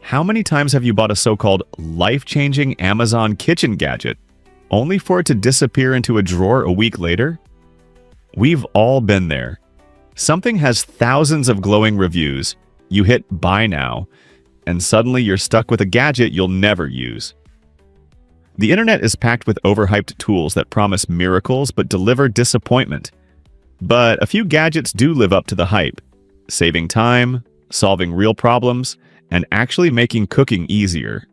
How many times have you bought a so-called life-changing Amazon kitchen gadget, only for it to disappear into a drawer a week later? We've all been there. Something has thousands of glowing reviews, you hit buy now, and suddenly you're stuck with a gadget you'll never use. The internet is packed with overhyped tools that promise miracles but deliver disappointment. But a few gadgets do live up to the hype, saving time, solving real problems, and actually making cooking easier.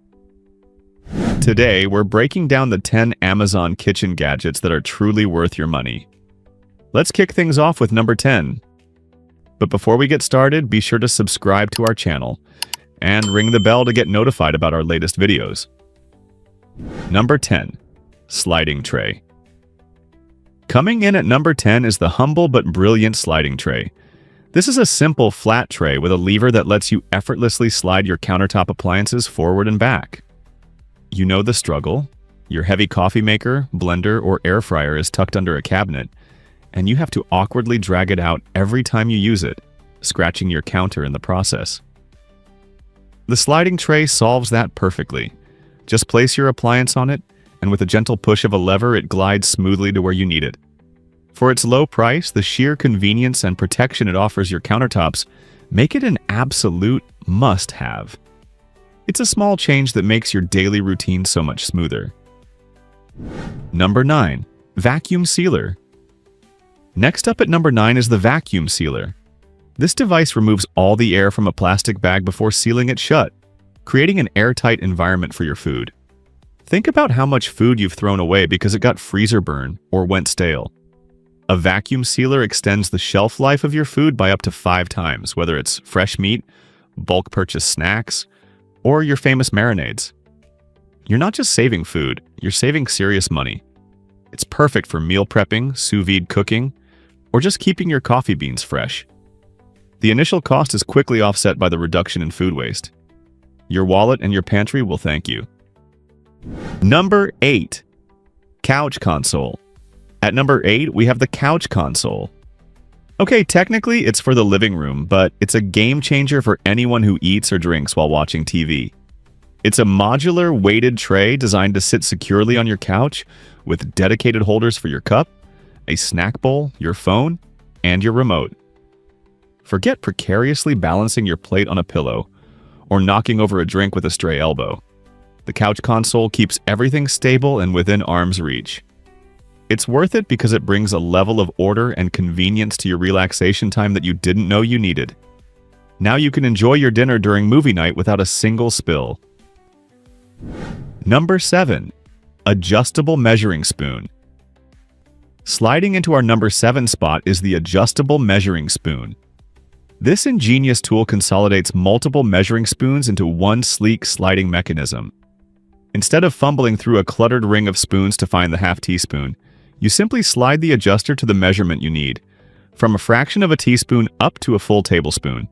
Today, we're breaking down the 10 Amazon kitchen gadgets that are truly worth your money. Let's kick things off with number 10. But before we get started, be sure to subscribe to our channel and ring the bell to get notified about our latest videos. Number 10. Sliding Tray. Coming in at number 10 is the humble but brilliant sliding tray. This is a simple flat tray with a lever that lets you effortlessly slide your countertop appliances forward and back. You know the struggle. Your heavy coffee maker, blender, or air fryer is tucked under a cabinet, and you have to awkwardly drag it out every time you use it, scratching your counter in the process. The sliding tray solves that perfectly. Just place your appliance on it, and with a gentle push of a lever, it glides smoothly to where you need it. For its low price, the sheer convenience and protection it offers your countertops make it an absolute must-have. It's a small change that makes your daily routine so much smoother. Number 9. Vacuum Sealer. Next up at number 9 is the vacuum sealer. This device removes all the air from a plastic bag before sealing it shut, creating an airtight environment for your food. Think about how much food you've thrown away because it got freezer burn or went stale. A vacuum sealer extends the shelf life of your food by up to 5 times, whether it's fresh meat, bulk purchase snacks, or your famous marinades. You're not just saving food, you're saving serious money. It's perfect for meal prepping, sous vide cooking, or just keeping your coffee beans fresh. The initial cost is quickly offset by the reduction in food waste. Your wallet and your pantry will thank you. Number 8. Couch Console. At number 8, we have the couch console. Okay, technically it's for the living room, but it's a game changer for anyone who eats or drinks while watching TV. It's a modular weighted tray designed to sit securely on your couch with dedicated holders for your cup, a snack bowl, your phone, and your remote. Forget precariously balancing your plate on a pillow or knocking over a drink with a stray elbow. The couch console keeps everything stable and within arm's reach. It's worth it because it brings a level of order and convenience to your relaxation time that you didn't know you needed. Now you can enjoy your dinner during movie night without a single spill. Number 7. Adjustable Measuring Spoon. Sliding into our number 7 spot is the adjustable measuring spoon. This ingenious tool consolidates multiple measuring spoons into one sleek sliding mechanism. Instead of fumbling through a cluttered ring of spoons to find the half teaspoon, you simply slide the adjuster to the measurement you need, from a fraction of a teaspoon up to a full tablespoon.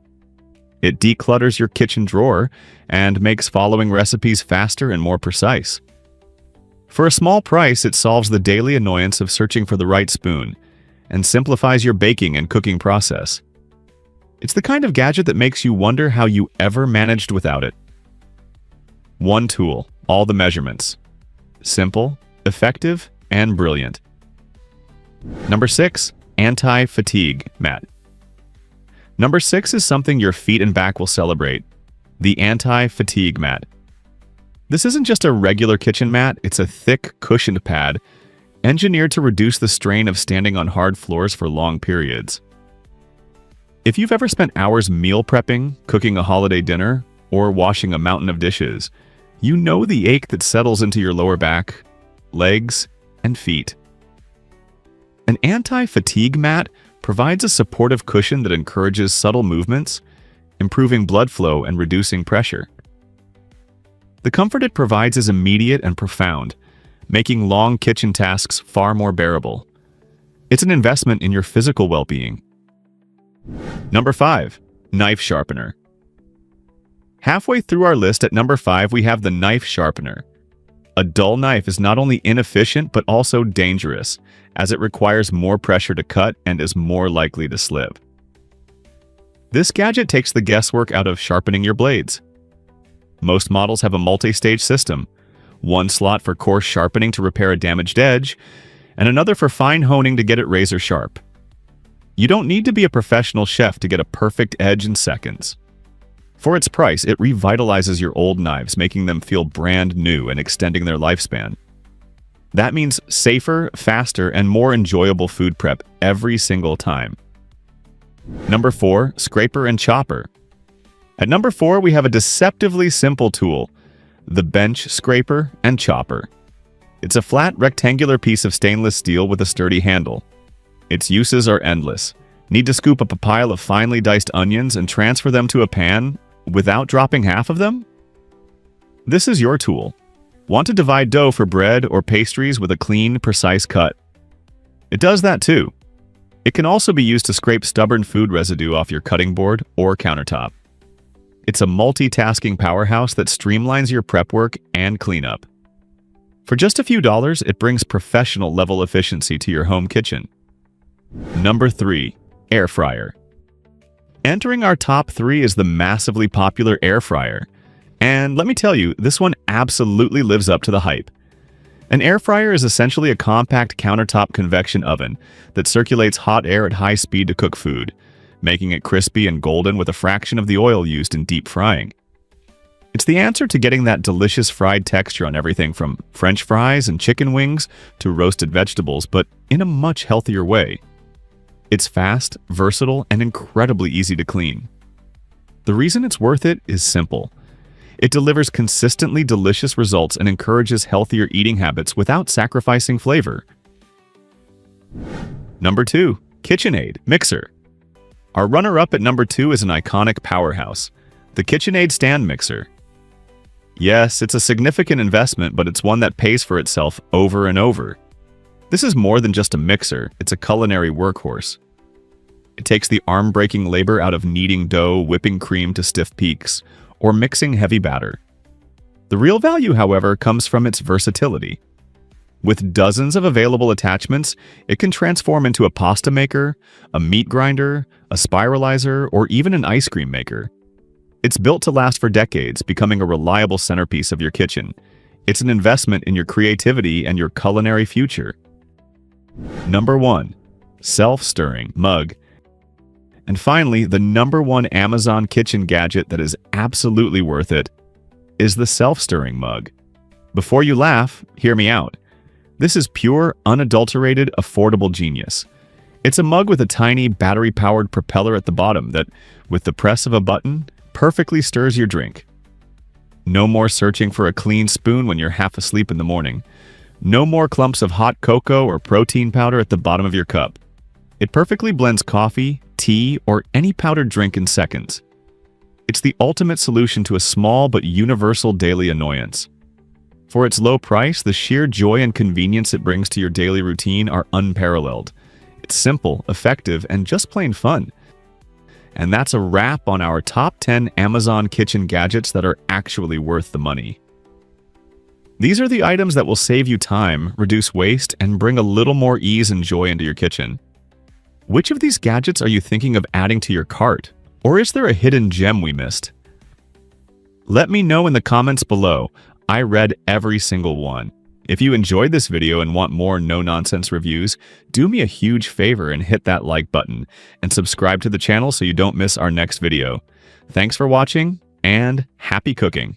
It declutters your kitchen drawer and makes following recipes faster and more precise. For a small price, it solves the daily annoyance of searching for the right spoon and simplifies your baking and cooking process. It's the kind of gadget that makes you wonder how you ever managed without it. One tool, all the measurements. Simple, effective, and brilliant. Number 6. Anti-Fatigue Mat. Number 6 is something your feet and back will celebrate. The Anti-Fatigue Mat. This isn't just a regular kitchen mat, it's a thick, cushioned pad, engineered to reduce the strain of standing on hard floors for long periods. If you've ever spent hours meal prepping, cooking a holiday dinner, or washing a mountain of dishes, you know the ache that settles into your lower back, legs, and feet. An anti-fatigue mat provides a supportive cushion that encourages subtle movements, improving blood flow and reducing pressure. The comfort it provides is immediate and profound, making long kitchen tasks far more bearable. It's an investment in your physical well-being. Number 5. Knife Sharpener. Halfway through our list at number 5, we have the knife sharpener. A dull knife is not only inefficient but also dangerous, as it requires more pressure to cut and is more likely to slip. This gadget takes the guesswork out of sharpening your blades. Most models have a multi-stage system, one slot for coarse sharpening to repair a damaged edge, and another for fine honing to get it razor sharp. You don't need to be a professional chef to get a perfect edge in seconds. For its price, it revitalizes your old knives, making them feel brand new and extending their lifespan. That means safer, faster, and more enjoyable food prep every single time. Number 4, scraper and chopper. At number 4, we have a deceptively simple tool, the bench scraper and chopper. It's a flat, rectangular piece of stainless steel with a sturdy handle. Its uses are endless. Need to scoop up a pile of finely diced onions and transfer them to a pan without dropping half of them? This is your tool. Want to divide dough for bread or pastries with a clean, precise cut? It does that too. It can also be used to scrape stubborn food residue off your cutting board or countertop. It's a multitasking powerhouse that streamlines your prep work and cleanup. For just a few dollars, it brings professional-level efficiency to your home kitchen. Number 3, air fryer. Entering our top 3 is the massively popular air fryer. And let me tell you, this one absolutely lives up to the hype. An air fryer is essentially a compact countertop convection oven that circulates hot air at high speed to cook food, making it crispy and golden with a fraction of the oil used in deep frying. It's the answer to getting that delicious fried texture on everything from French fries and chicken wings to roasted vegetables, but in a much healthier way. It's fast, versatile, and incredibly easy to clean. The reason it's worth it is simple. It delivers consistently delicious results and encourages healthier eating habits without sacrificing flavor. Number 2, KitchenAid mixer. Our runner-up at number 2 is an iconic powerhouse, the KitchenAid stand mixer. Yes, it's a significant investment, but it's one that pays for itself over and over. This is more than just a mixer, it's a culinary workhorse. It takes the arm-breaking labor out of kneading dough, whipping cream to stiff peaks, or mixing heavy batter. The real value, however, comes from its versatility. With dozens of available attachments, it can transform into a pasta maker, a meat grinder, a spiralizer, or even an ice cream maker. It's built to last for decades, becoming a reliable centerpiece of your kitchen. It's an investment in your creativity and your culinary future. Number 1, self-stirring mug. And finally, the number 1 Amazon kitchen gadget that is absolutely worth it is the self-stirring mug. Before you laugh, hear me out. This is pure, unadulterated, affordable genius. It's a mug with a tiny, battery-powered propeller at the bottom that, with the press of a button, perfectly stirs your drink. No more searching for a clean spoon when you're half asleep in the morning. No more clumps of hot cocoa or protein powder at the bottom of your cup. It perfectly blends coffee, tea, or any powdered drink in seconds. It's the ultimate solution to a small but universal daily annoyance. For its low price, the sheer joy and convenience it brings to your daily routine are unparalleled. It's simple, effective, and just plain fun. And that's a wrap on our top 10 Amazon kitchen gadgets that are actually worth the money. These are the items that will save you time, reduce waste, and bring a little more ease and joy into your kitchen. Which of these gadgets are you thinking of adding to your cart? Or is there a hidden gem we missed? Let me know in the comments below. I read every single one. If you enjoyed this video and want more no-nonsense reviews, do me a huge favor and hit that like button, and subscribe to the channel so you don't miss our next video. Thanks for watching, and happy cooking!